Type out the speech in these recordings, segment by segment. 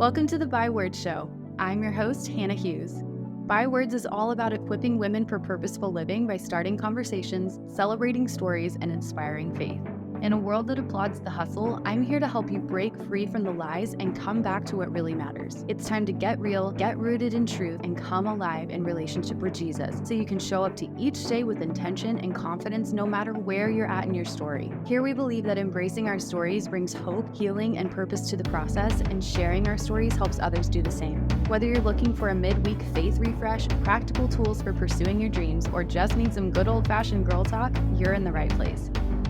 Welcome to the By Words Show. I'm your host, Hannah Hughes. By Words is all about equipping women for purposeful living by starting conversations, celebrating stories, and inspiring faith. In a world that applauds the hustle, I'm here to help you break free from the lies and come back to what really matters. It's time to get real, get rooted in truth, and come alive in relationship with Jesus so you can show up to each day with intention and confidence no matter where you're at in your story. Here we believe that embracing our stories brings hope, healing, and purpose to the process, and sharing our stories helps others do the same. Whether you're looking for a midweek faith refresh, practical tools for pursuing your dreams, or just need some good old-fashioned girl talk, you're in the right place.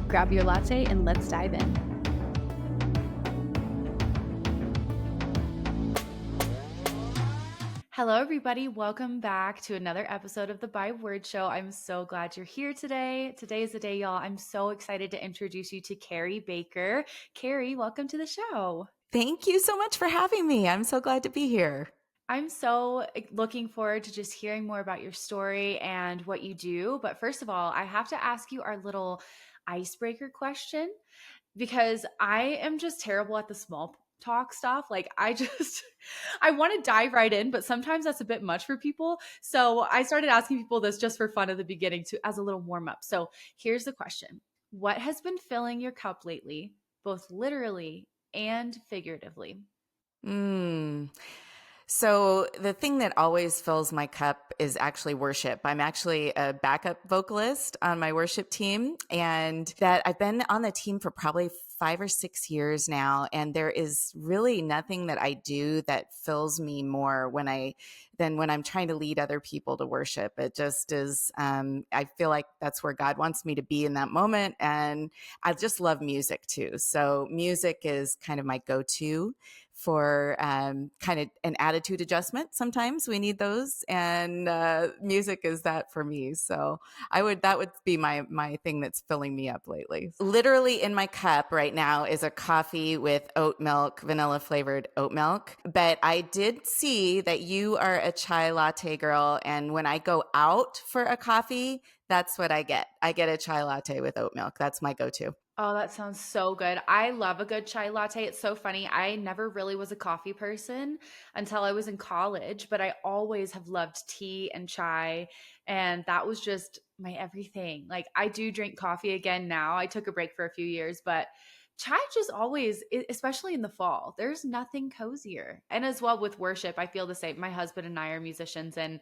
Grab your latte and let's dive in. Hello, everybody. Welcome back to another episode of the By Word Show. I'm so glad you're here today. Today is the day, y'all. I'm so excited to introduce you to Kari Baker. Kari, welcome to the show. Thank you so much for having me. I'm so glad to be here. I'm so looking forward to just hearing more about your story and what you do. But first of all, I have to ask you our little icebreaker question because I am just terrible at the small talk stuff. I want to dive right in, but sometimes that's a bit much for people. So I started asking people this just for fun at the beginning as a little warm up. So here's the question. What has been filling your cup lately, both literally and figuratively? So the thing that always fills my cup is actually worship. I'm actually a backup vocalist on my worship team, and that I've been on the team for probably 5 or 6 years now. And there is really nothing that I do that fills me more than when I'm trying to lead other people to worship. It just is, I feel like that's where God wants me to be in that moment. And I just love music too. So music is kind of my go-to for kind of an attitude adjustment. Sometimes we need those, and music is that for me. So that would be my thing that's filling me up lately. Literally in my cup right now is a coffee with oat milk, vanilla flavored oat milk. But I did see that you are a chai latte girl, and when I go out for a coffee, that's what I get. I get a chai latte with oat milk. That's my go-to. Oh, that sounds so good. I love a good chai latte. It's so funny. I never really was a coffee person until I was in college, but I always have loved tea and chai. And that was just my everything. Like, I do drink coffee again now. I took a break for a few years, but chai just always, especially in the fall, there's nothing cozier. And as well with worship, I feel the same. My husband and I are musicians, and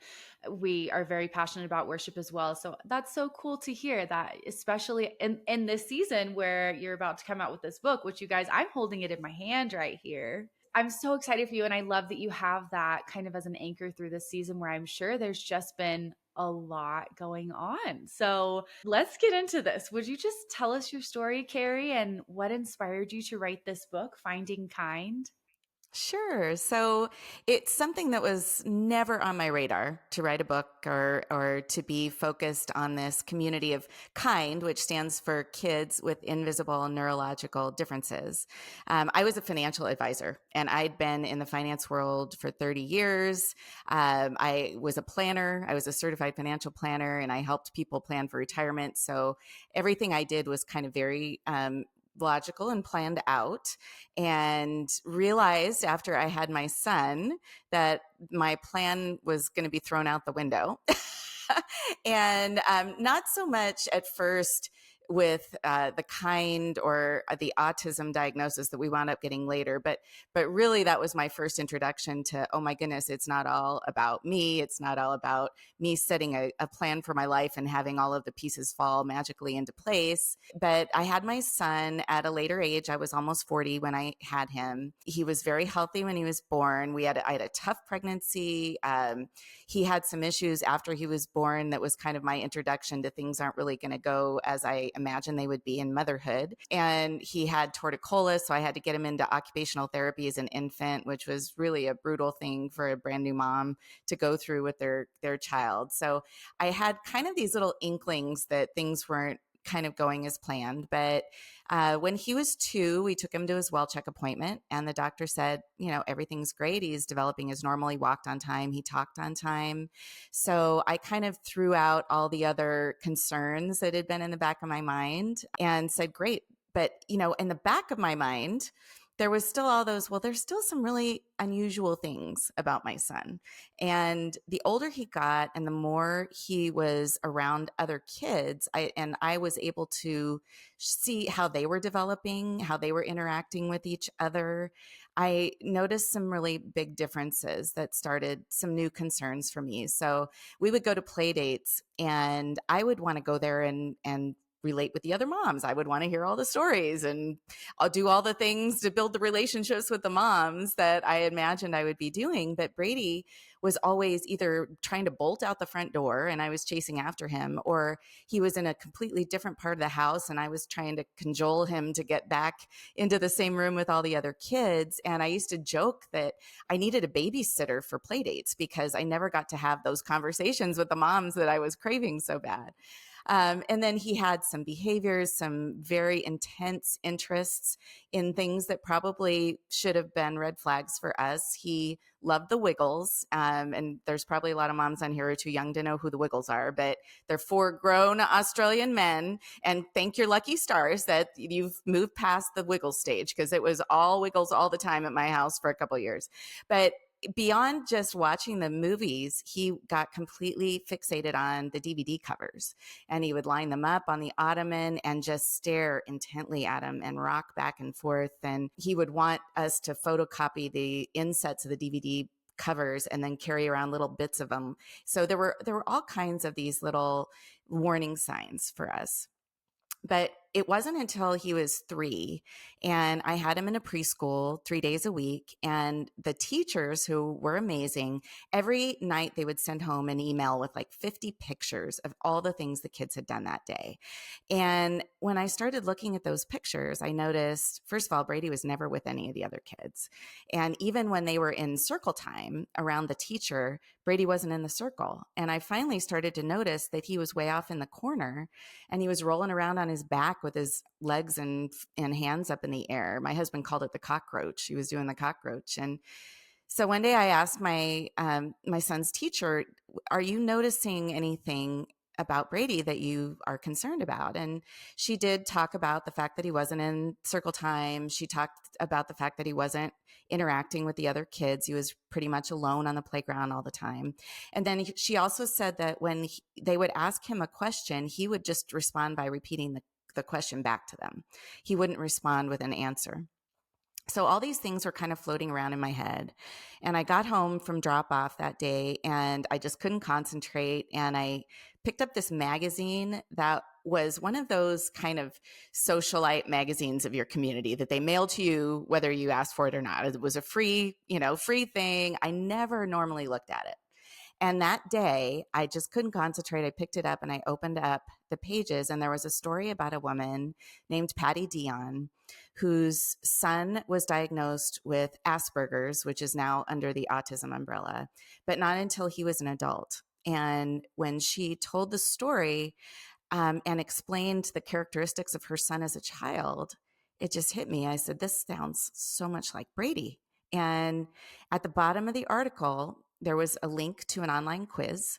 we are very passionate about worship as well. So that's so cool to hear that, especially in this season where you're about to come out with this book, which you guys, I'm holding it in my hand right here. I'm so excited for you. And I love that you have that kind of as an anchor through this season where I'm sure there's just been a lot going on. So let's get into this. Would you just tell us your story, Kari, and what inspired you to write this book, Finding Kind? Sure. So it's something that was never on my radar to write a book or to be focused on this community of KIND, which stands for Kids with Invisible Neurological Differences. I was a financial advisor, and I'd been in the finance world for 30 years. I was a planner. I was a certified financial planner, and I helped people plan for retirement. So everything I did was kind of very logical and planned out, and realized after I had my son that my plan was going to be thrown out the window. And not so much at first with the KIND or the autism diagnosis that we wound up getting later. But really that was my first introduction to, oh my goodness, it's not all about me. It's not all about me setting a plan for my life and having all of the pieces fall magically into place. But I had my son at a later age. I was almost 40 when I had him. He was very healthy when he was born. I had a tough pregnancy. He had some issues after he was born that was kind of my introduction to things aren't really going to go as I imagine they would be in motherhood. And he had torticollis, so I had to get him into occupational therapy as an infant, which was really a brutal thing for a brand new mom to go through with their child. So I had kind of these little inklings that things weren't kind of going as planned. But when he was 2, we took him to his well check appointment, and the doctor said, everything's great. He's developing as normal. He walked on time. He talked on time. So I kind of threw out all the other concerns that had been in the back of my mind and said, great. But, in the back of my mind, there was still all those, well, there's still some really unusual things about my son. And the older he got and the more he was around other kids, I was able to see how they were developing, how they were interacting with each other. I noticed some really big differences that started some new concerns for me. So we would go to play dates and I would want to go there and relate with the other moms. I would want to hear all the stories, and I'll do all the things to build the relationships with the moms that I imagined I would be doing. But Brady was always either trying to bolt out the front door and I was chasing after him, or he was in a completely different part of the house and I was trying to cajole him to get back into the same room with all the other kids. And I used to joke that I needed a babysitter for play dates because I never got to have those conversations with the moms that I was craving so bad. And then he had some behaviors, some very intense interests in things that probably should have been red flags for us. He loved the Wiggles. And there's probably a lot of moms on here who are too young to know who the Wiggles are, but they're four grown Australian men. And thank your lucky stars that you've moved past the Wiggles stage, because it was all Wiggles all the time at my house for a couple of years. But beyond just watching the movies, he got completely fixated on the DVD covers, and he would line them up on the ottoman and just stare intently at them and rock back and forth. And he would want us to photocopy the insets of the DVD covers and then carry around little bits of them. So there were all kinds of these little warning signs for us. But it wasn't until he was 3 and I had him in a preschool 3 days a week. And the teachers, who were amazing, every night they would send home an email with like 50 pictures of all the things the kids had done that day. And when I started looking at those pictures, I noticed, first of all, Brady was never with any of the other kids. And even when they were in circle time around the teacher, Brady wasn't in the circle. And I finally started to notice that he was way off in the corner and he was rolling around on his back with his legs and hands up in the air. My husband called it the cockroach. He was doing the cockroach. And so one day I asked my son's teacher, "Are you noticing anything about Brady that you are concerned about?" And she did talk about the fact that he wasn't in circle time. She talked about the fact that he wasn't interacting with the other kids. He was pretty much alone on the playground all the time. And then she also said that when they would ask him a question, he would just respond by repeating the question back to them. He wouldn't respond with an answer. So all these things were kind of floating around in my head. And I got home from drop off that day and I just couldn't concentrate. And I picked up this magazine that was one of those kind of socialite magazines of your community that they mail to you, whether you asked for it or not. It was a free thing. I never normally looked at it. And that day, I just couldn't concentrate. I picked it up and I opened up the pages, and there was a story about a woman named Patty Dion, whose son was diagnosed with Asperger's, which is now under the autism umbrella, but not until he was an adult. And when she told the story and explained the characteristics of her son as a child, it just hit me. I said, this sounds so much like Brady. And at the bottom of the article, there was a link to an online quiz.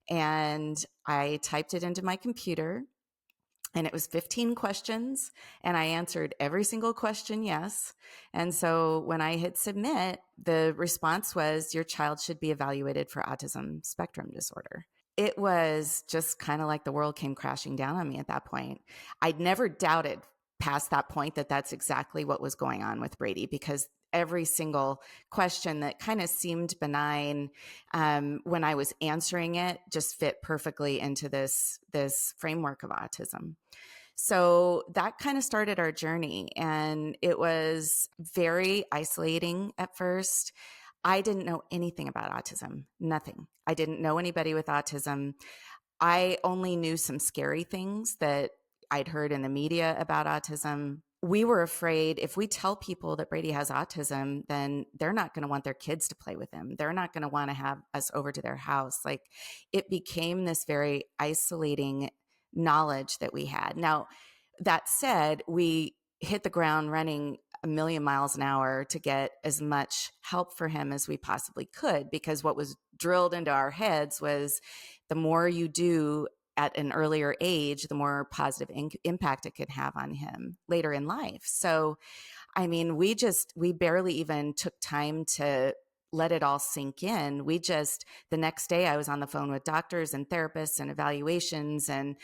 And I typed it into my computer, and it was 15 questions. And I answered every single question yes. And so when I hit submit, the response was, your child should be evaluated for autism spectrum disorder. It was just kind of like the world came crashing down on me at that point. I'd never doubted past that point that that's exactly what was going on with Brady, because every single question that kind of seemed benign when I was answering it just fit perfectly into this framework of autism. So that kind of started our journey, and it was very isolating at first. I didn't know anything about autism, nothing. I didn't know anybody with autism. I only knew some scary things that I'd heard in the media about autism. We were afraid if we tell people that Brady has autism, then they're not going to want their kids to play with him. They're not going to want to have us over to their house. Like, it became this very isolating knowledge that we had. Now, that said, we hit the ground running a million miles an hour to get as much help for him as we possibly could, because what was drilled into our heads was the more you do at an earlier age, the more positive impact it could have on him later in life. So I mean, we barely even took time to let it all sink in. The next day I was on the phone with doctors and therapists and evaluations and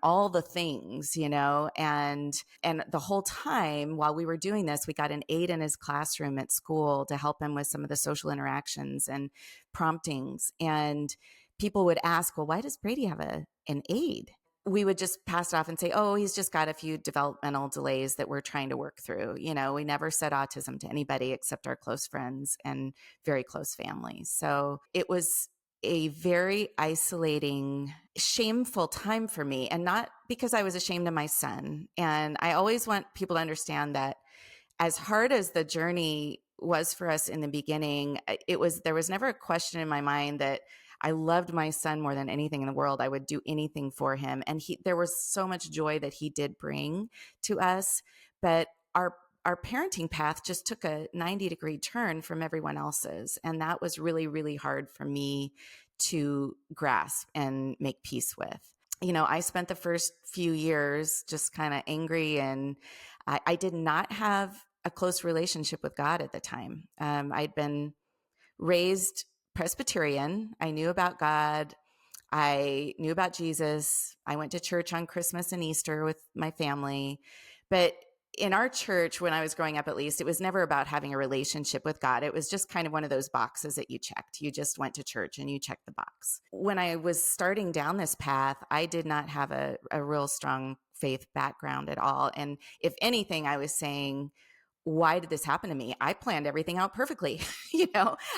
all the things, and the whole time while we were doing this, we got an aide in his classroom at school to help him with some of the social interactions and promptings. And people would ask, well, why does Brady have an aide? We would just pass it off and say, oh, he's just got a few developmental delays that we're trying to work through. We never said autism to anybody except our close friends and very close families. So it was a very isolating, shameful time for me, and not because I was ashamed of my son. And I always want people to understand that as hard as the journey was for us in the beginning, there was never a question in my mind that I loved my son more than anything in the world. I would do anything for him. And there was so much joy that he did bring to us. But our parenting path just took a 90-degree turn from everyone else's. And that was really, really hard for me to grasp and make peace with. I spent the first few years just kind of angry, and I did not have a close relationship with God at the time. I'd been raised Presbyterian. I knew about God. I knew about Jesus. I went to church on Christmas and Easter with my family. But in our church, when I was growing up, at least, it was never about having a relationship with God. It was just kind of one of those boxes that you checked. You just went to church and you checked the box. When I was starting down this path, I did not have a real strong faith background at all. And if anything, I was saying, why did this happen to me? I planned everything out perfectly.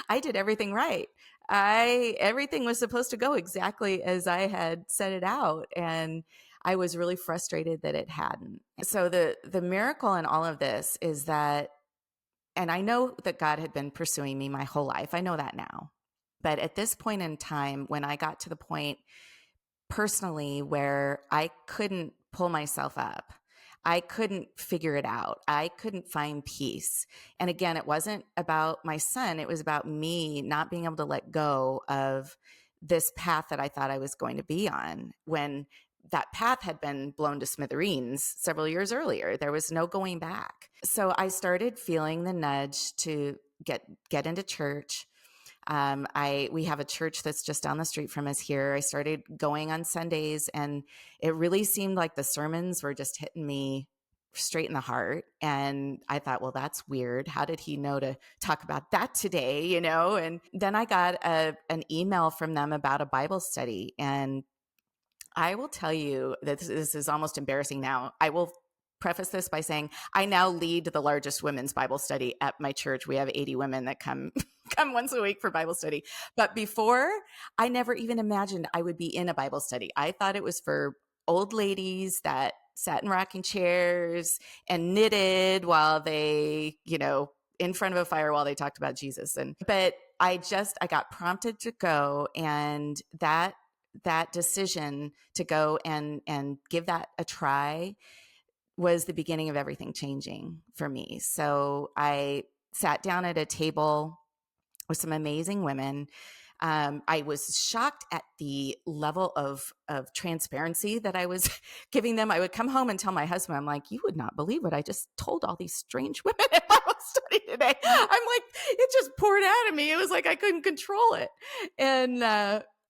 I did everything right. Everything was supposed to go exactly as I had set it out. And I was really frustrated that it hadn't. So the miracle in all of this is that, and I know that God had been pursuing me my whole life. I know that now. But at this point in time, when I got to the point personally where I couldn't pull myself up, I couldn't figure it out. I couldn't find peace. And again, it wasn't about my son. It was about me not being able to let go of this path that I thought I was going to be on, when that path had been blown to smithereens several years earlier. There was no going back. So I started feeling the nudge to get into church. We have a church that's just down the street from us here. I started going on Sundays, and it really seemed like the sermons were just hitting me straight in the heart. And I thought, well, that's weird. How did he know to talk about that today? And then I got an email from them about a Bible study. And I will tell you that this is almost embarrassing now. I will preface this by saying I now lead the largest women's Bible study at my church. We have 80 women that come once a week for Bible study. But before, I never even imagined I would be in a Bible study. I thought it was for old ladies that sat in rocking chairs and knitted while they, in front of a fire while they talked about Jesus. But I got prompted to go, and that decision to go and give that a try was the beginning of everything changing for me. So I sat down at a table with some amazing women. I was shocked at the level of transparency that I was giving them. I would come home and tell my husband, I'm like, you would not believe what I just told all these strange women at Bible study today. I'm like, it just poured out of me. It was like I couldn't control it. And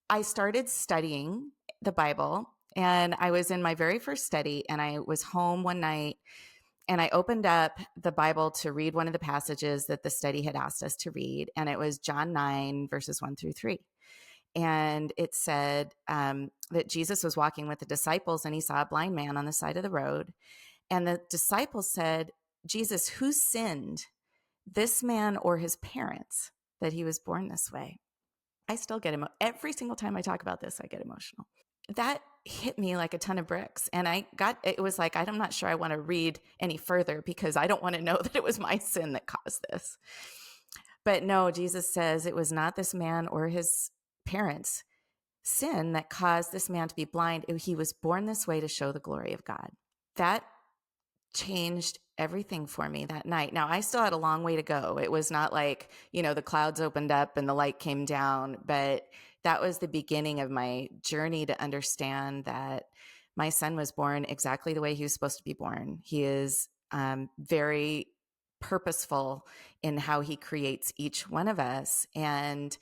I started studying the Bible. And I was in my very first study, and I was home one night, and I opened up the Bible to read one of the passages that the study had asked us to read. And it was John 9, verses 1-3. And it said that Jesus was walking with the disciples, and he saw a blind man on the side of the road. And the disciples said, Jesus, who sinned, this man or his parents, that he was born this way? I still get every single time I talk about this, I get emotional. That hit me like a ton of bricks. And it was like, I'm not sure I want to read any further, because I don't want to know that it was my sin that caused this. But no, Jesus says it was not this man or his parents' sin that caused this man to be blind. He was born this way to show the glory of God. That changed everything for me that night. Now, I still had a long way to go. It was not like, the clouds opened up and the light came down, but that was the beginning of my journey to understand that my son was born exactly the way he was supposed to be born. He is very purposeful in how he creates each one of us. And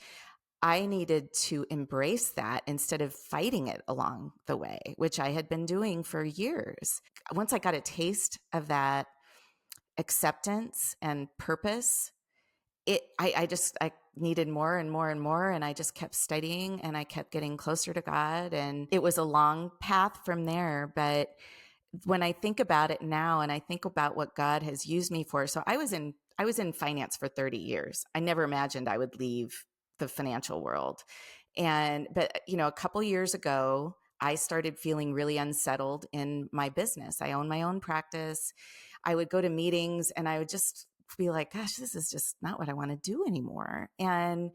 I needed to embrace that instead of fighting it along the way, which I had been doing for years. Once I got a taste of that acceptance and purpose, I needed more and more and more. And I just kept studying and I kept getting closer to God. And it was a long path from there. But when I think about it now and I think about what God has used me for, so I was in finance for 30 years. I never imagined I would leave the financial world. But a couple years ago, I started feeling really unsettled in my business. I own my own practice. I would go to meetings and I would just be like, gosh, this is just not what I want to do anymore. And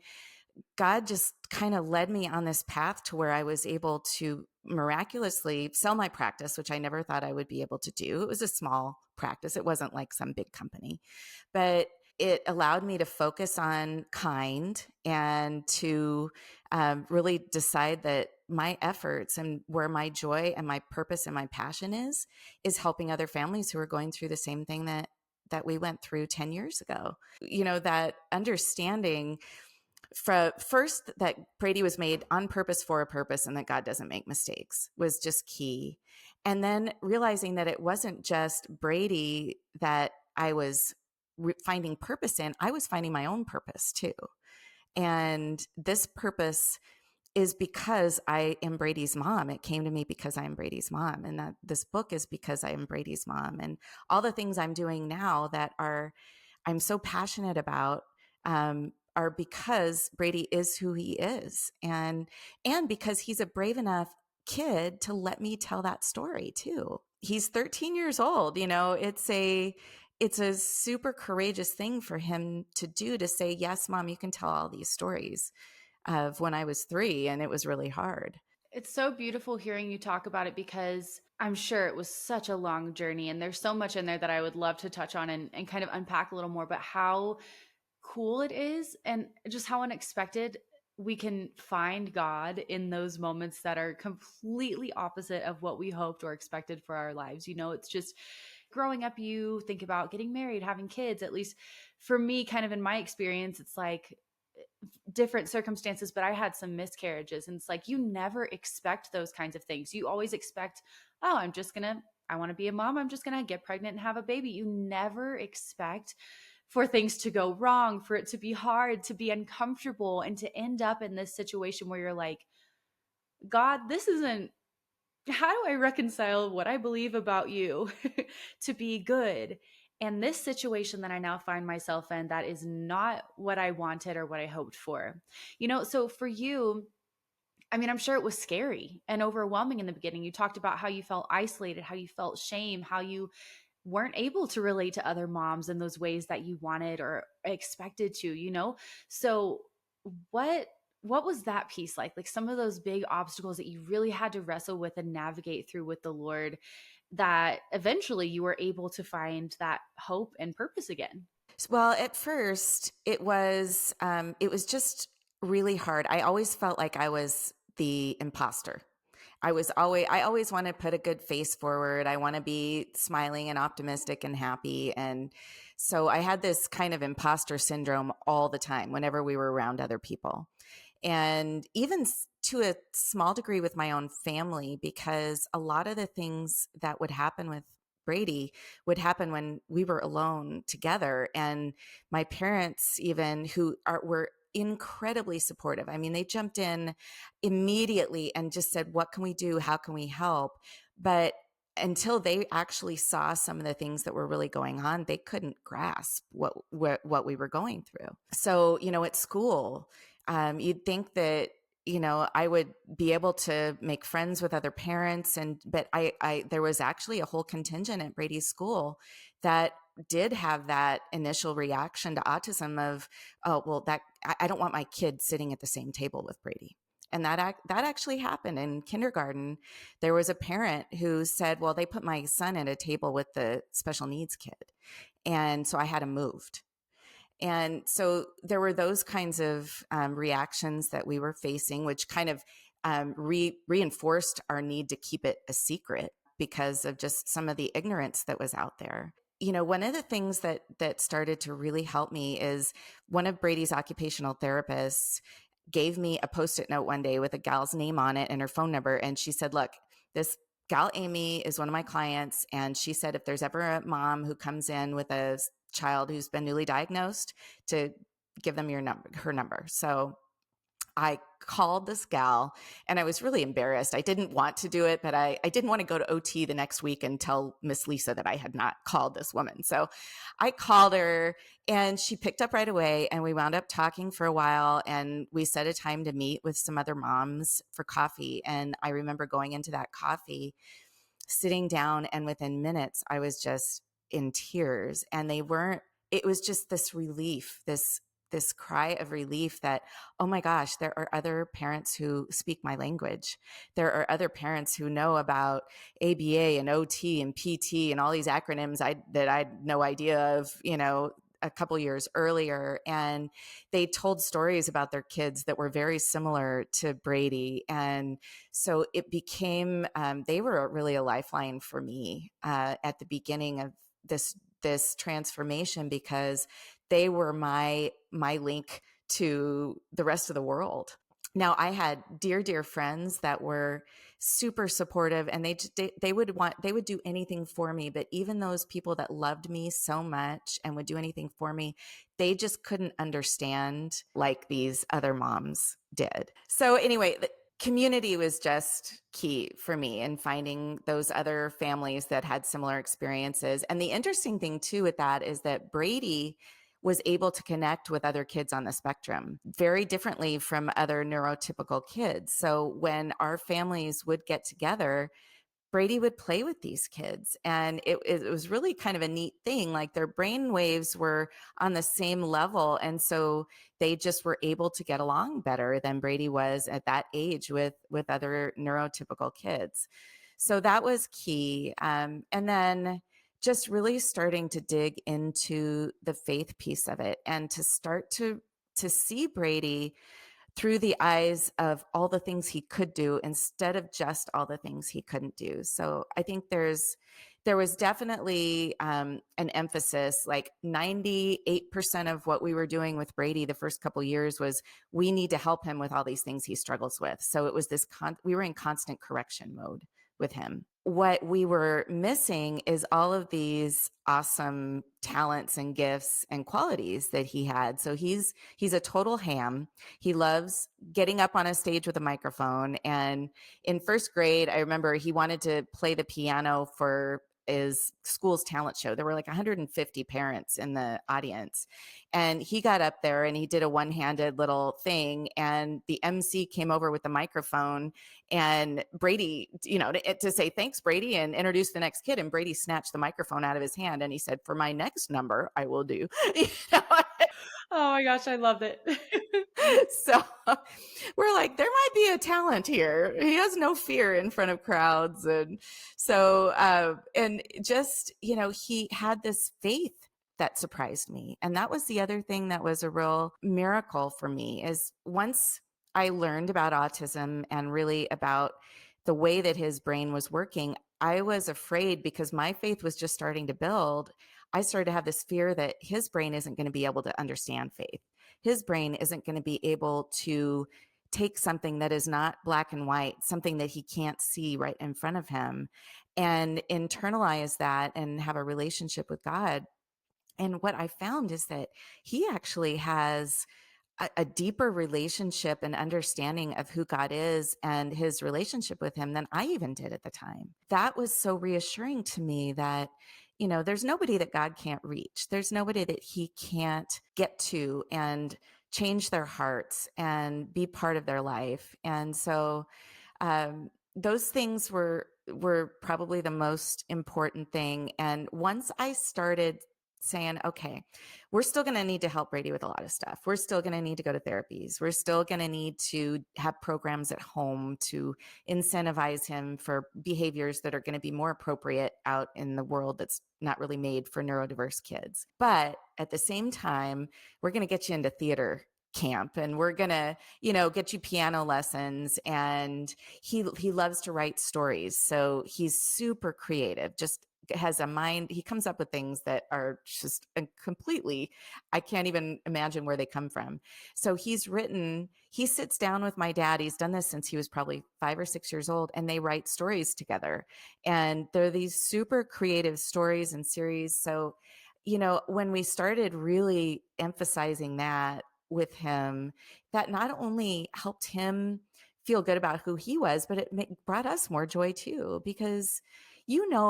God just kind of led me on this path to where I was able to miraculously sell my practice, which I never thought I would be able to do. It was a small practice. It wasn't like some big company, but it allowed me to focus on kind and to really decide that my efforts and where my joy and my purpose and my passion is helping other families who are going through the same thing that we went through 10 years ago. That understanding first that Brady was made on purpose for a purpose and that God doesn't make mistakes was just key. And then realizing that it wasn't just Brady that I was finding purpose in, I was finding my own purpose too. And this purpose is because I am Brady's mom. It came to me because I am Brady's mom. And that this book is because I am Brady's mom. And all the things I'm doing now that I'm so passionate about, are because Brady is who he is, and because he's a brave enough kid to let me tell that story too. He's 13 years old. It's a super courageous thing for him to do, to say, yes, mom, you can tell all these stories of when I was 3, and it was really hard. It's so beautiful hearing you talk about it because I'm sure it was such a long journey and there's so much in there that I would love to touch on and kind of unpack a little more, but how cool it is and just how unexpected we can find God in those moments that are completely opposite of what we hoped or expected for our lives. It's just growing up, you think about getting married, having kids. At least for me, kind of in my experience, it's like different circumstances, but I had some miscarriages. And it's like you never expect those kinds of things. You always expect, oh, I want to be a mom. I'm just going to get pregnant and have a baby. You never expect for things to go wrong, for it to be hard, to be uncomfortable, and to end up in this situation where you're like, God, this isn't, how do I reconcile what I believe about you to be good? And this situation that I now find myself in, that is not what I wanted or what I hoped for. So for you, I mean, I'm sure it was scary and overwhelming in the beginning. You talked about how you felt isolated, how you felt shame, how you weren't able to relate to other moms in those ways that you wanted or expected to. So what what was that piece like some of those big obstacles that you really had to wrestle with and navigate through with the Lord, that eventually you were able to find that hope and purpose again? Well, at first it was just really hard. I always felt like I was the imposter. I always want to put a good face forward. I want to be smiling and optimistic and happy. And so I had this kind of imposter syndrome all the time whenever we were around other people. And even to a small degree with my own family, because a lot of the things that would happen with Brady would happen when we were alone together. And my parents, even were incredibly supportive. I mean, they jumped in immediately and just said, what can we do? How can we help? But until they actually saw some of the things that were really going on, they couldn't grasp what we were going through. So, at school, you'd think that I would be able to make friends with other parents, but there was actually a whole contingent at Brady's school that did have that initial reaction to autism of, oh, well, I don't want my kid sitting at the same table with Brady. And that actually happened in kindergarten. There was a parent who said, well, they put my son at a table with the special needs kid. And so I had him moved. And so there were those kinds of reactions that we were facing, which kind of reinforced our need to keep it a secret because of just some of the ignorance that was out there. one of the things that started to really help me is one of Brady's occupational therapists gave me a Post-it note one day with a gal's name on it and her phone number. And she said, look, this gal Amy is one of my clients. And she said, if there's ever a mom who comes in with a child who's been newly diagnosed, to give them her number. So I called this gal and I was really embarrassed. I didn't want to do it, but I didn't want to go to OT the next week and tell Miss Lisa that I had not called this woman. So I called her and she picked up right away, and we wound up talking for a while, and we set a time to meet with some other moms for coffee. And I remember going into that coffee, sitting down, and within minutes I was just in tears. And it was just this relief, this cry of relief that, oh my gosh, there are other parents who speak my language. There are other parents who know about ABA and OT and PT and all these acronyms that I had no idea of, a couple years earlier. And they told stories about their kids that were very similar to Brady. And so it became, they were really a lifeline for me at the beginning of this transformation, because they were my link to the rest of the world. Now, I had dear friends that were super supportive, and they would do anything for me. But even those people that loved me so much and would do anything for me, they just couldn't understand like these other moms did. So anyway, the community was just key for me in finding those other families that had similar experiences. And the interesting thing too with that is that Brady was able to connect with other kids on the spectrum very differently from other neurotypical kids. So when our families would get together, Brady would play with these kids. And it was really kind of a neat thing. Like, their brain waves were on the same level. And so they just were able to get along better than Brady was at that age with other neurotypical kids. So that was key. And then just really starting to dig into the faith piece of it, and to start to see Brady through the eyes of all the things he could do instead of just all the things he couldn't do. So I think there was definitely an emphasis. Like 98% of what we were doing with Brady the first couple years was, we need to help him with all these things he struggles with. So it was we were in constant correction mode with him. What we were missing is all of these awesome talents and gifts and qualities that he had. So he's a total ham. He loves getting up on a stage with a microphone. And in first grade, I remember he wanted to play the piano for his school's talent show. There were like 150 parents in the audience. And he got up there and he did a one-handed little thing. And the MC came over with the microphone, and Brady, to say thanks, Brady, and introduce the next kid. And Brady snatched the microphone out of his hand and he said, for my next number, I will do. Oh my gosh, I love it. So we're like, there might be a talent here. He has no fear in front of crowds. And so, and just, he had this faith that surprised me. And that was the other thing that was a real miracle for me, is once I learned about autism and really about the way that his brain was working, I was afraid, because my faith was just starting to build. I started to have this fear that his brain isn't going to be able to understand faith. His brain isn't going to be able to take something that is not black and white, something that he can't see right in front of him, and internalize that and have a relationship with God. And what I found is that he actually has a deeper relationship and understanding of who God is and his relationship with him than I even did at the time. That was so reassuring to me that, there's nobody that God can't reach. There's nobody that he can't get to and change their hearts and be part of their life. And so those things were probably the most important thing. And once I started saying, okay, we're still going to need to help Brady with a lot of stuff. We're still going to need to go to therapies. We're still going to need to have programs at home to incentivize him for behaviors that are going to be more appropriate out in the world that's not really made for neurodiverse kids. But at the same time, we're going to get you into theater camp, and we're going to, get you piano lessons. And he loves to write stories. So he's super creative, just has a mind. He comes up with things that are just completely, I can't even imagine where they come from. So he sits down with my dad. He's done this since he was probably 5 or 6 years old, and they write stories together. And they're these super creative stories and series. So, when we started really emphasizing that with him, that not only helped him feel good about who he was, but it brought us more joy too. Because,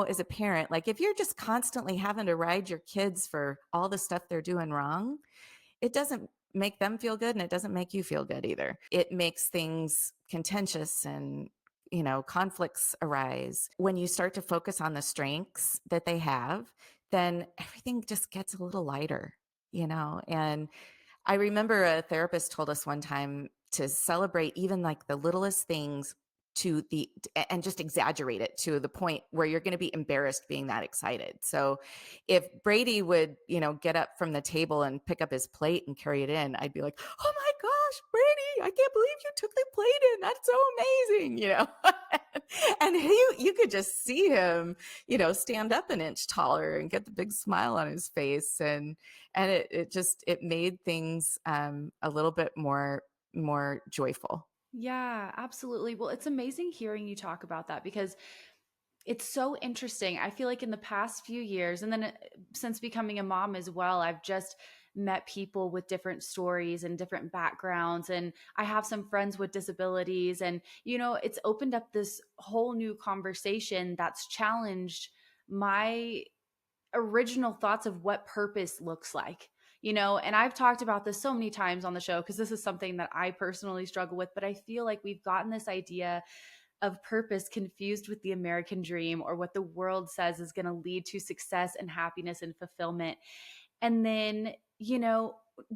as a parent, like if you're just constantly having to ride your kids for all the stuff they're doing wrong, it doesn't make them feel good and it doesn't make you feel good either. It makes things contentious and conflicts arise. When you start to focus on the strengths that they have, then everything just gets a little lighter, and I remember a therapist told us one time to celebrate even like the littlest things and just exaggerate it to the point where you're going to be embarrassed being that excited. So if Brady would, get up from the table and pick up his plate and carry it in, I'd be like, "Oh my gosh, Brady, I can't believe you took the plate in. That's so amazing," and you could just see him, stand up an inch taller and get the big smile on his face. And it made things a little bit more joyful. Yeah, absolutely. Well, it's amazing hearing you talk about that because it's so interesting. I feel like in the past few years, and then since becoming a mom as well, I've just met people with different stories and different backgrounds. And I have some friends with disabilities. And, it's opened up this whole new conversation that's challenged my original thoughts of what purpose looks like. And I've talked about this so many times on the show because this is something that I personally struggle with, but I feel like we've gotten this idea of purpose confused with the American dream or what the world says is going to lead to success and happiness and fulfillment. And then,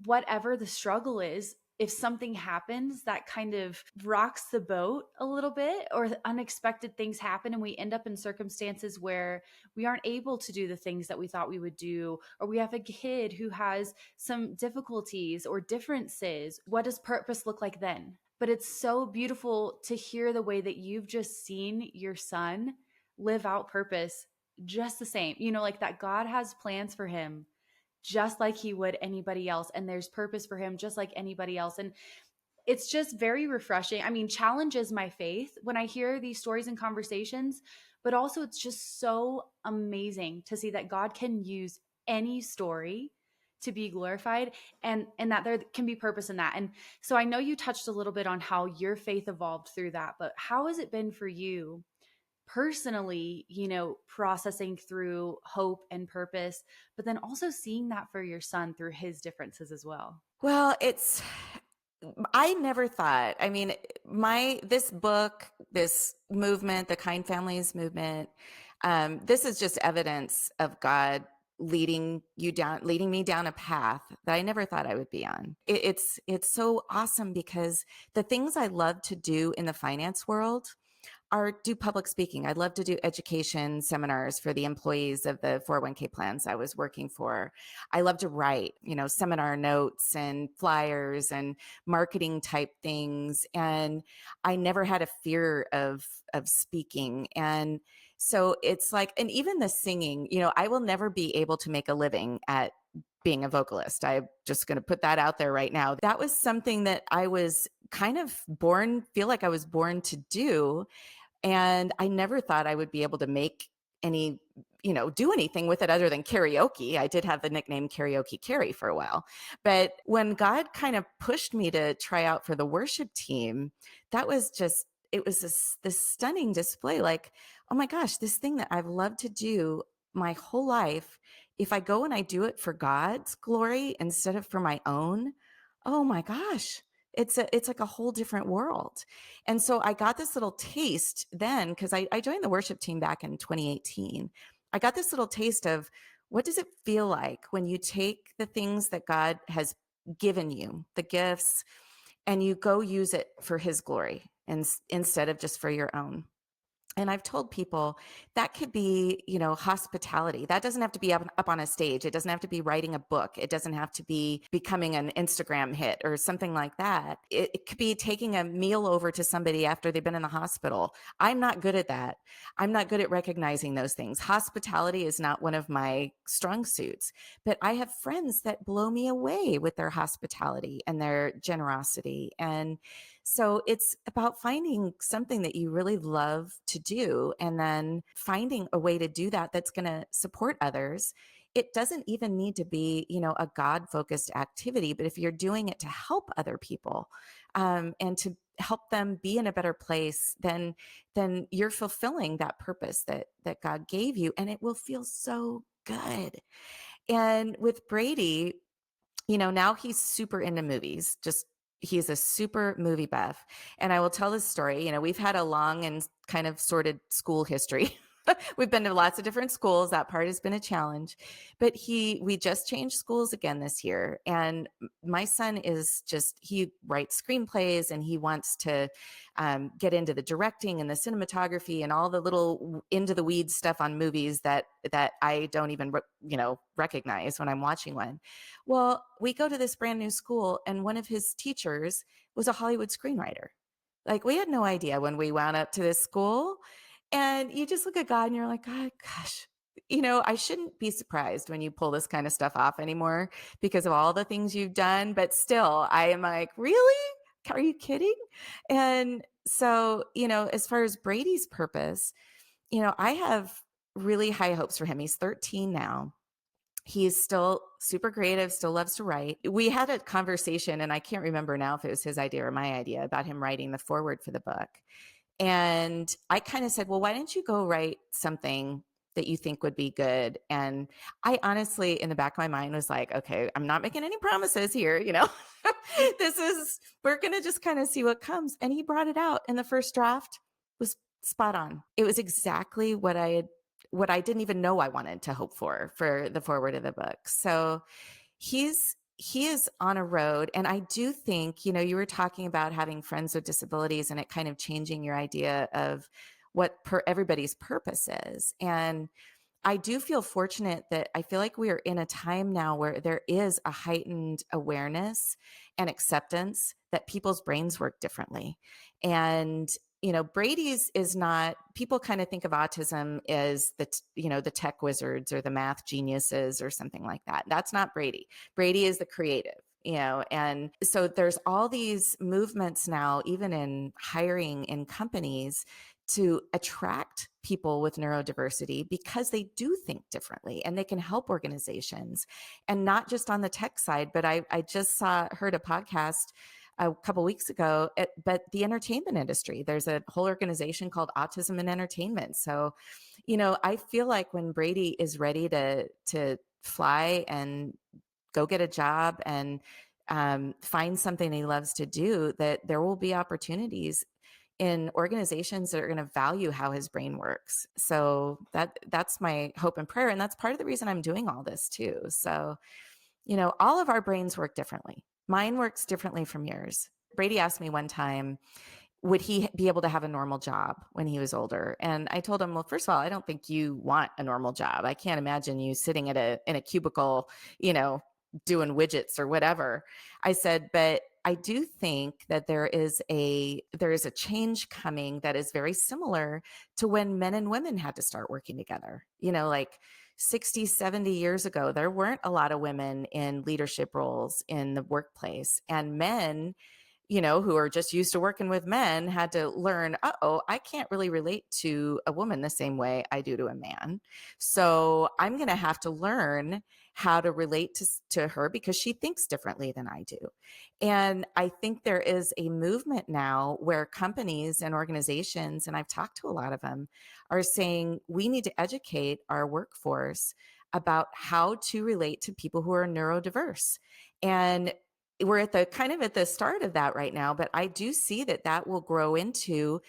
whatever the struggle is, if something happens that kind of rocks the boat a little bit, or unexpected things happen, and we end up in circumstances where we aren't able to do the things that we thought we would do, or we have a kid who has some difficulties or differences, what does purpose look like then? But it's so beautiful to hear the way that you've just seen your son live out purpose just the same, like that God has plans for him just like he would anybody else. And there's purpose for him just like anybody else. And it's just very refreshing. I mean, challenges my faith when I hear these stories and conversations, but also it's just so amazing to see that God can use any story to be glorified, and that there can be purpose in that. And so I know you touched a little bit on how your faith evolved through that, but how has it been for you personally, processing through hope and purpose, but then also seeing that for your son through his differences as well? Well, I never thought, I mean, this book, this movement, the Kind Families movement, this is just evidence of God leading me down a path that I never thought I would be on. It's so awesome because the things I love to do in the finance world do public speaking. I'd love to do education seminars for the employees of the 401k plans I was working for. I love to write, seminar notes and flyers and marketing type things. And I never had a fear of speaking. And so it's like, and even the singing, I will never be able to make a living at being a vocalist. I'm just going to put that out there right now. That was something that I was kind of feel like I was born to do. And I never thought I would be able to make any, do anything with it other than karaoke. I did have the nickname Karaoke Kari for a while. But when God kind of pushed me to try out for the worship team, that was just, it was this stunning display. Like, oh my gosh, this thing that I've loved to do my whole life, if I go and I do it for God's glory instead of for my own, oh my gosh, it's like a whole different world. And so I got this little taste then because I joined the worship team back in 2018. I got this little taste of what does it feel like when you take the things that God has given you, the gifts, and you go use it for his glory and instead of just for your own. And I've told people that could be, hospitality. That doesn't have to be up on a stage. It doesn't have to be writing a book. It doesn't have to be becoming an Instagram hit or something like that. It could be taking a meal over to somebody after they've been in the hospital. I'm not good at that. I'm not good at recognizing those things. Hospitality is not one of my strong suits, but I have friends that blow me away with their hospitality and their generosity. And so it's about finding something that you really love to do and then finding a way to do that that's going to support others. It doesn't even need to be, a God focused activity, but if you're doing it to help other people and to help them be in a better place, then you're fulfilling that purpose that God gave you, and it will feel so good. And with Brady, now he's super into movies, just he's a super movie buff. And I will tell this story. We've had a long and kind of sordid school history. We've been to lots of different schools. That part has been a challenge. But we just changed schools again this year. And my son he writes screenplays and he wants to get into the directing and the cinematography and all the little into the weeds stuff on movies that I don't even, recognize when I'm watching one. Well, we go to this brand new school and one of his teachers was a Hollywood screenwriter. Like, we had no idea when we wound up to this school. And you just look at God and you're like, God, gosh, I shouldn't be surprised when you pull this kind of stuff off anymore because of all the things you've done. But still, I am like, really? Are you kidding? And so, as far as Brady's purpose, I have really high hopes for him. He's 13 now. He's still super creative, still loves to write. We had a conversation, and I can't remember now if it was his idea or my idea, about him writing the foreword for the book. And I kind of said, well, why don't you go write something that you think would be good? And I honestly, in the back of my mind, was like, okay, I'm not making any promises here. We're going to just kind of see what comes. And he brought it out. And the first draft was spot on. It was exactly what I didn't even know I wanted to hope for the foreword of the book. So he is on a road. And I do think, you were talking about having friends with disabilities and it kind of changing your idea of what everybody's purpose is. And I do feel fortunate that I feel like we are in a time now where there is a heightened awareness and acceptance that people's brains work differently. And Brady's is not, people kind of think of autism as the tech wizards or the math geniuses or something like that. That's not Brady. Brady is the creative. And so there's all these movements now, even in hiring in companies, to attract people with neurodiversity because they do think differently and they can help organizations, and not just on the tech side. But I just heard a podcast a couple weeks ago, but the entertainment industry, there's a whole organization called Autism and Entertainment. So, I feel like when Brady is ready to fly and go get a job and find something he loves to do, that there will be opportunities in organizations that are going to value how his brain works. So that's my hope and prayer. And that's part of the reason I'm doing all this too. So, all of our brains work differently. Mine works differently from yours. Brady asked me one time, would he be able to have a normal job when he was older? And I told him, well, first of all, I don't think you want a normal job. I can't imagine you sitting in a cubicle, doing widgets or whatever. I said, but I do think that there is a change coming that is very similar to when men and women had to start working together. Like 60, 70 years ago, there weren't a lot of women in leadership roles in the workplace, and men, who are just used to working with men, had to learn, I can't really relate to a woman the same way I do to a man. So I'm going to have to learn how to relate to her because she thinks differently than I do. And I think there is a movement now where companies and organizations, and I've talked to a lot of them, are saying we need to educate our workforce about how to relate to people who are neurodiverse. And we're at the start of that right now, but I do see that will grow into,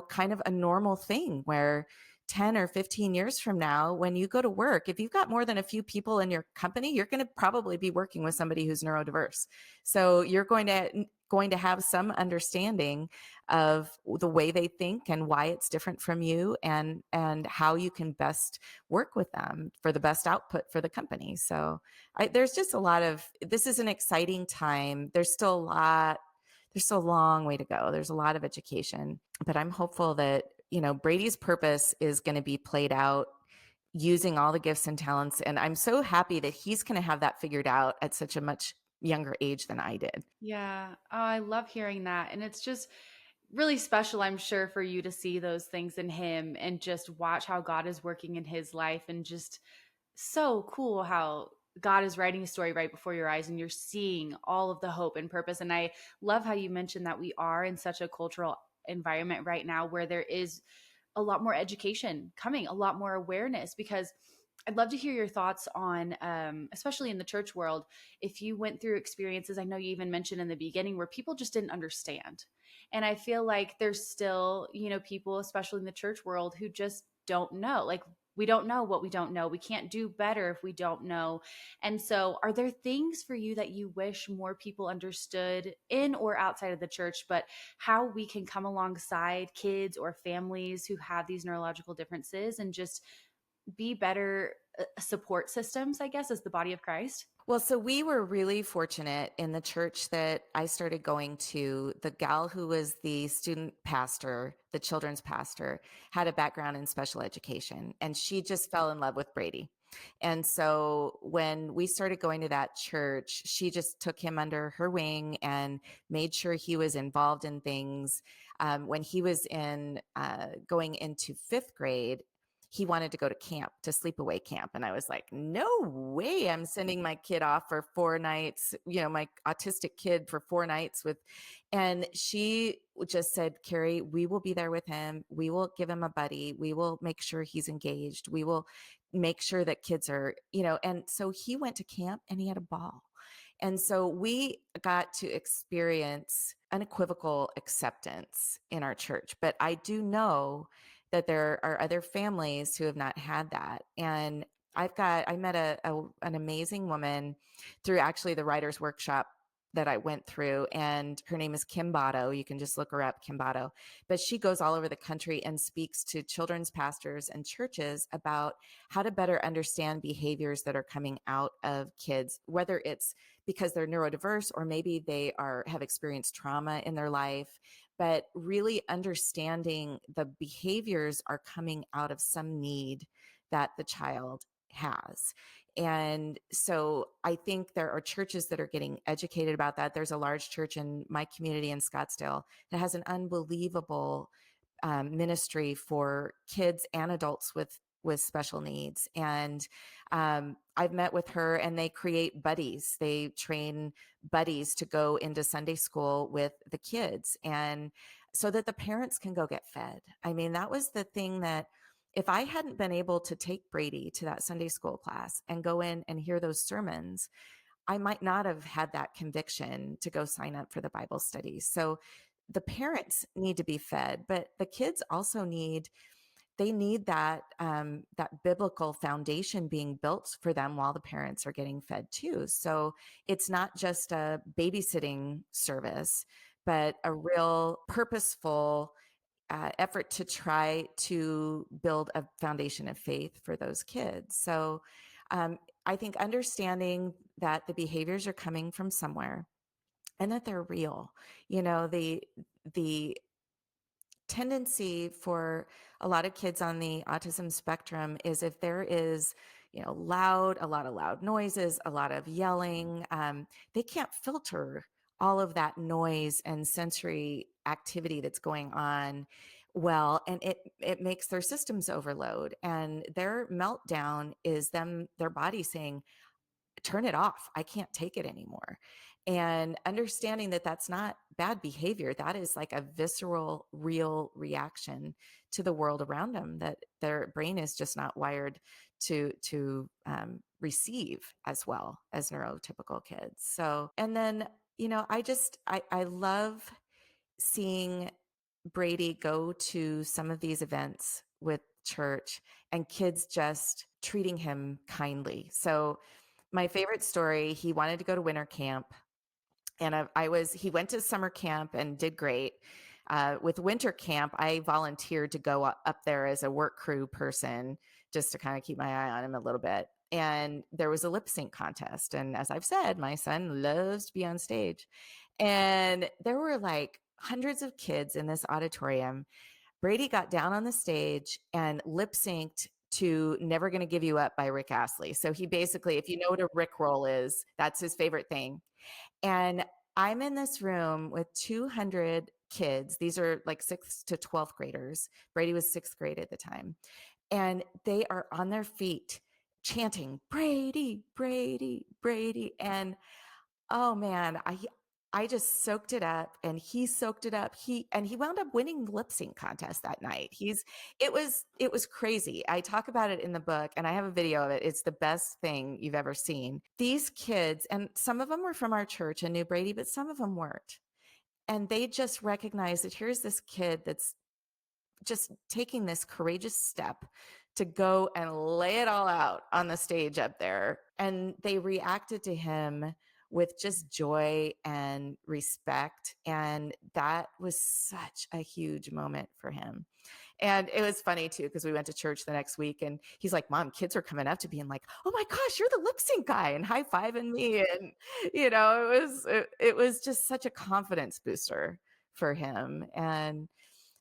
kind of a normal thing where 10 or 15 years from now, when you go to work, if you've got more than a few people in your company, you're going to probably be working with somebody who's neurodiverse. So you're going to going to have some understanding of the way they think and why it's different from you, and how you can best work with them for the best output for the company. So there's just a lot of, this is an exciting time. There's still a long way to go. There's a lot of education, but I'm hopeful that, Brady's purpose is going to be played out using all the gifts and talents. And I'm so happy that he's going to have that figured out at such a much younger age than I did. Yeah. Oh, I love hearing that. And it's just really special, I'm sure, for you to see those things in him and just watch how God is working in his life, and just so cool how God is writing a story right before your eyes and you're seeing all of the hope and purpose. And I love how you mentioned that we are in such a cultural environment right now where there is a lot more education coming, a lot more awareness, because I'd love to hear your thoughts on, especially in the church world, if you went through experiences. I know you even mentioned in the beginning where people just didn't understand. And I feel like there's still, people, especially in the church world, who just don't know. Like, we don't know what we don't know. We can't do better if we don't know. And so, are there things for you that you wish more people understood in or outside of the church, but how we can come alongside kids or families who have these neurological differences and just be better support systems, I guess, as the body of Christ? Well, so we were really fortunate in the church that I started going to. The gal who was the student pastor, the children's pastor, had a background in special education, and she just fell in love with Brady. And so when we started going to that church, she just took him under her wing and made sure he was involved in things. When he was in going into fifth grade, he wanted to go to camp, to sleepaway camp. And I was like, no way, I'm sending my kid off for 4 nights, my autistic kid for 4 nights and she just said, Kari, we will be there with him. We will give him a buddy. We will make sure he's engaged. We will make sure that kids are, and so he went to camp and he had a ball. And so we got to experience unequivocal acceptance in our church. But I do know that there are other families who have not had that. And I met an amazing woman through actually the writer's workshop that I went through, and her name is Kim Botto. You can just look her up, Kim Botto. But she goes all over the country and speaks to children's pastors and churches about how to better understand behaviors that are coming out of kids, whether it's because they're neurodiverse or maybe they have experienced trauma in their life, but really understanding the behaviors are coming out of some need that the child has. And so I think there are churches that are getting educated about that. There's a large church in my community in Scottsdale that has an unbelievable ministry for kids and adults with special needs. And I've met with her, and they create buddies. They train buddies to go into Sunday school with the kids, and so that the parents can go get fed. I mean, that was the thing that if I hadn't been able to take Brady to that Sunday school class and go in and hear those sermons, I might not have had that conviction to go sign up for the Bible studies. So the parents need to be fed, but the kids also need that biblical foundation being built for them while the parents are getting fed too. So it's not just a babysitting service, but a real purposeful effort to try to build a foundation of faith for those kids. So I think understanding that the behaviors are coming from somewhere and that they're real, the tendency for a lot of kids on the autism spectrum is if there is a lot of loud noises, a lot of yelling, they can't filter all of that noise and sensory activity that's going on well, and it makes their systems overload, and their meltdown is their body saying, turn it off. I can't take it anymore. And understanding that that's not bad behavior, that is like a visceral, real reaction to the world around them that their brain is just not wired to receive as well as neurotypical kids. So, and then, I love seeing Brady go to some of these events with church and kids just treating him kindly. So my favorite story, he wanted to go to winter camp, And he went to summer camp and did great. With winter camp, I volunteered to go up there as a work crew person just to kind of keep my eye on him a little bit. And there was a lip sync contest. And as I've said, my son loves to be on stage. And there were like hundreds of kids in this auditorium. Brady got down on the stage and lip synced to Never Gonna Give You Up by Rick Astley. So he basically, if you know what a Rick roll is, that's his favorite thing. And I'm in this room with 200 kids. These are like 6th to 12th graders. Brady was 6th grade at the time. And they are on their feet chanting, Brady, Brady, Brady. And oh man, I just soaked it up and he soaked it up. He wound up winning the lip sync contest that night. It was crazy. I talk about it in the book and I have a video of it. It's the best thing you've ever seen. These kids, and some of them were from our church and knew Brady, but some of them weren't. And they just recognized that here's this kid that's just taking this courageous step to go and lay it all out on the stage up there. And they reacted to him with just joy and respect. And that was such a huge moment for him. And it was funny too, because we went to church the next week and he's like, Mom, kids are coming up to me and like, oh my gosh, you're the lip sync guy, and high-fiving me. And, it was just such a confidence booster for him. And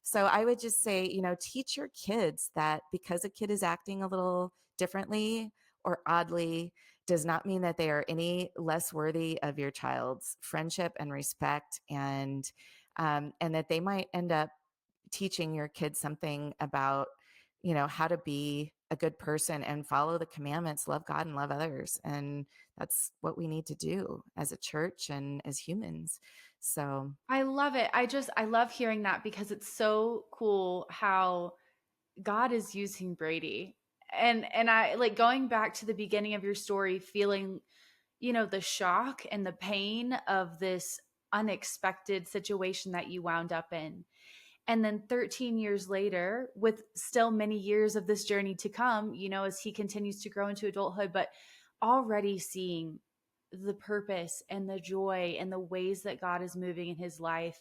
so I would just say, teach your kids that because a kid is acting a little differently or oddly does not mean that they are any less worthy of your child's friendship and respect, and that they might end up teaching your kids something about, how to be a good person and follow the commandments, love God and love others. And that's what we need to do as a church and as humans. So I love it. I love hearing that because it's so cool how God is using Brady. And I like going back to the beginning of your story, feeling, the shock and the pain of this unexpected situation that you wound up in. And then 13 years later, with still many years of this journey to come, as he continues to grow into adulthood, but already seeing the purpose and the joy and the ways that God is moving in his life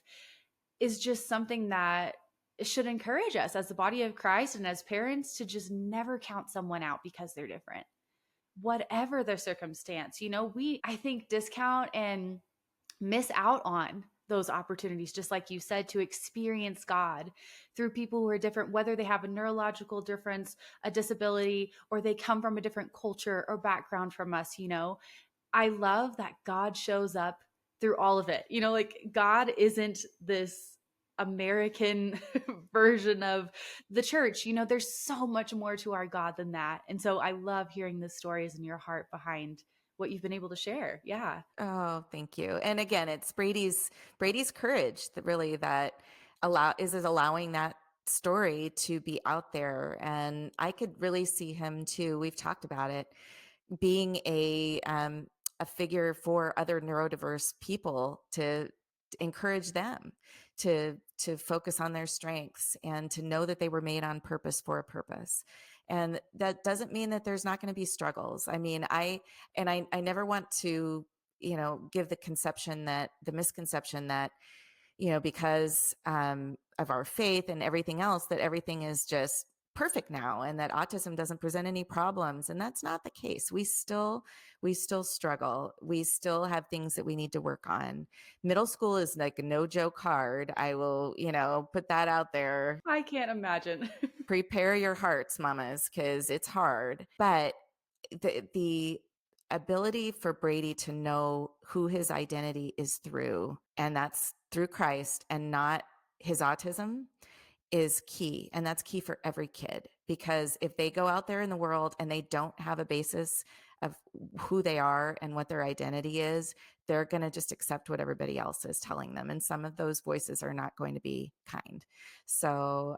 is just something that should encourage us as the body of Christ and as parents to just never count someone out because they're different, whatever their circumstance. I think, discount and miss out on those opportunities, just like you said, to experience God through people who are different, whether they have a neurological difference, a disability, or they come from a different culture or background from us. I love that God shows up through all of it. Like God isn't this American version of the church. There's so much more to our God than that. And so I love hearing the stories and your heart behind what you've been able to share. Yeah. oh, thank you. And again, it's Brady's courage that really that is allowing that story to be out there. And I could really see him too. We've talked about it being a figure for other neurodiverse people to encourage them to focus on their strengths and to know that they were made on purpose for a purpose. And that doesn't mean that there's not going to be struggles. I mean, I never want to, give the misconception that, because of our faith and everything else, that everything is just perfect now and that autism doesn't present any problems. And that's not the case. We still struggle. We still have things that we need to work on. Middle school is like a no joke hard. I will, put that out there. I can't imagine. Prepare your hearts, mamas, because it's hard. But the ability for Brady to know who his identity is through, and that's through Christ and not his autism, is key. And that's key for every kid, because if they go out there in the world and they don't have a basis of who they are and what their identity is, they're going to just accept what everybody else is telling them. And some of those voices are not going to be kind. So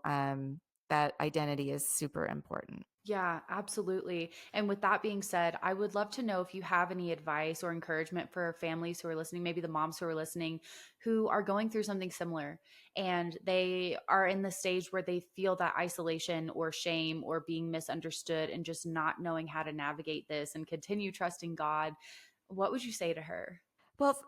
that identity is super important. Yeah, absolutely. And with that being said, I would love to know if you have any advice or encouragement for families who are listening, maybe the moms who are listening, who are going through something similar and they are in the stage where they feel that isolation or shame or being misunderstood and just not knowing how to navigate this and continue trusting God. What would you say to her? Well,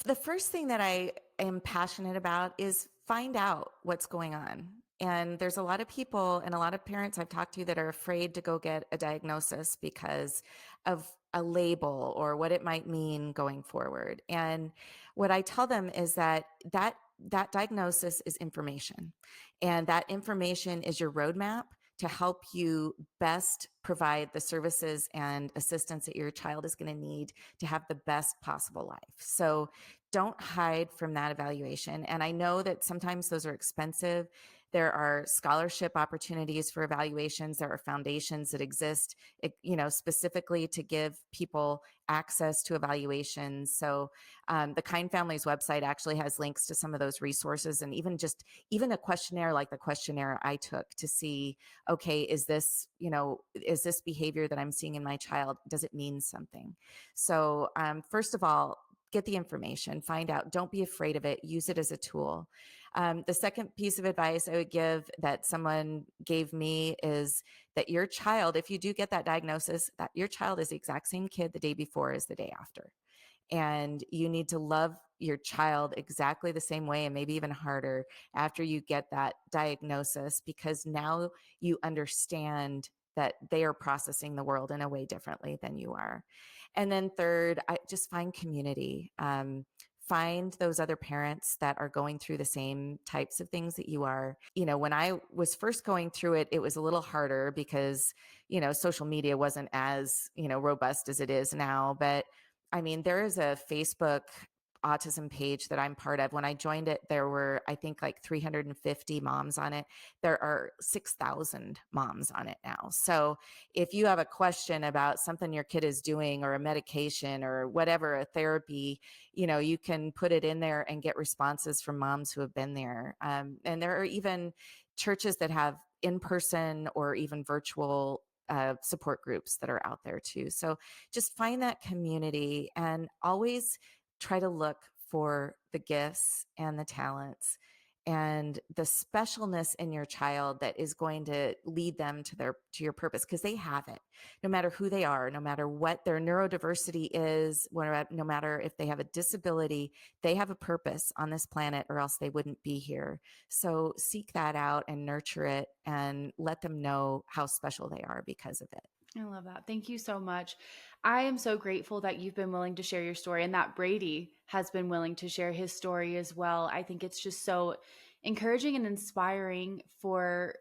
The first thing that I am passionate about is find out what's going on. And there's a lot of people and a lot of parents I've talked to that are afraid to go get a diagnosis because of a label or what it might mean going forward. And what I tell them is that diagnosis is information, and that information is your roadmap to help you best provide the services and assistance that your child is going to need to have the best possible life. So don't hide from that evaluation. And I know that sometimes those are expensive. There are scholarship opportunities for evaluations. There are foundations that exist, specifically to give people access to evaluations. So the Kind Families website actually has links to some of those resources, and even a questionnaire like the questionnaire I took to see, okay, is this behavior that I'm seeing in my child, does it mean something? So first of all, get the information, find out, don't be afraid of it, use it as a tool. The second piece of advice I would give that someone gave me is that your child, if you do get that diagnosis, that your child is the exact same kid the day before as the day after. And you need to love your child exactly the same way, and maybe even harder after you get that diagnosis, because now you understand that they are processing the world in a way differently than you are. And then third, I just find community. Find those other parents that are going through the same types of things that you are. When I was first going through it, it was a little harder because, social media wasn't as, robust as it is now. But I mean, there is a Facebook autism page that I'm part of. When I joined it, there were, I think, like 350 moms on it. There are 6,000 moms on it now. So if you have a question about something your kid is doing, or a medication or whatever, a therapy, you can put it in there and get responses from moms who have been there. And there are even churches that have in-person or even virtual support groups that are out there too. So just find that community, and always try to look for the gifts and the talents and the specialness in your child that is going to lead them to your purpose, because they have it. No matter who they are, no matter what their neurodiversity is, no matter if they have a disability, they have a purpose on this planet, or else they wouldn't be here. So seek that out and nurture it, and let them know how special they are because of it. I love that. Thank you so much. I am so grateful that you've been willing to share your story, and that Brady has been willing to share his story as well. I think it's just so encouraging and inspiring for,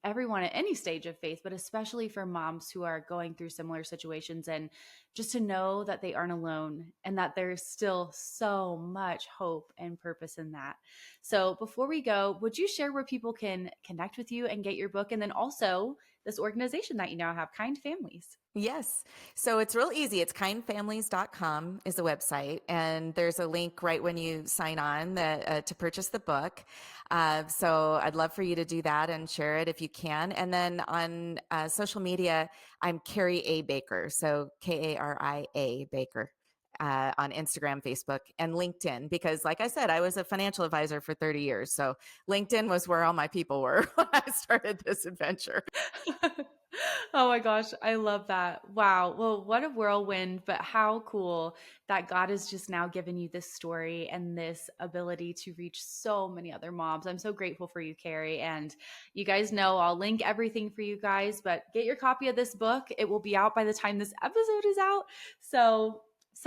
everyone at any stage of faith, but especially for moms who are going through similar situations, and just to know that they aren't alone and that there's still so much hope and purpose in that. So before we go, would you share where people can connect with you and get your book, and then also this organization that you now have, Kind Families? Yes. So it's real easy. It's kindfamilies.com is the website. And there's a link right when you sign on to purchase the book. So I'd love for you to do that and share it if you can. And then on social media, I'm Kari A. Baker. So Karia Baker. On Instagram, Facebook, and LinkedIn, because like I said, I was a financial advisor for 30 years. So LinkedIn was where all my people were when I started this adventure. Oh my gosh, I love that. Wow. Well, what a whirlwind, but how cool that God has just now given you this story and this ability to reach so many other moms. I'm so grateful for you, Kari. And you guys know I'll link everything for you guys, but get your copy of this book. It will be out by the time this episode is out. So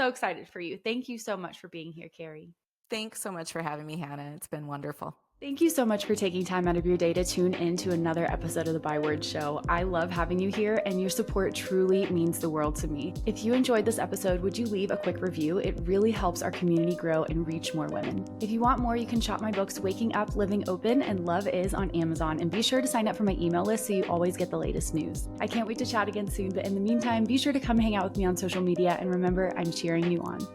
excited for you. Thank you so much for being here, Kari. Thanks so much for having me, Hannah. It's been wonderful. Thank you so much for taking time out of your day to tune in to another episode of the Byword Show. I love having you here, and your support truly means the world to me. If you enjoyed this episode, would you leave a quick review? It really helps our community grow and reach more women. If you want more, you can shop my books, Waking Up, Living Open, and Love Is on Amazon, and be sure to sign up for my email list so you always get the latest news. I can't wait to chat again soon, but in the meantime, be sure to come hang out with me on social media, and remember, I'm cheering you on.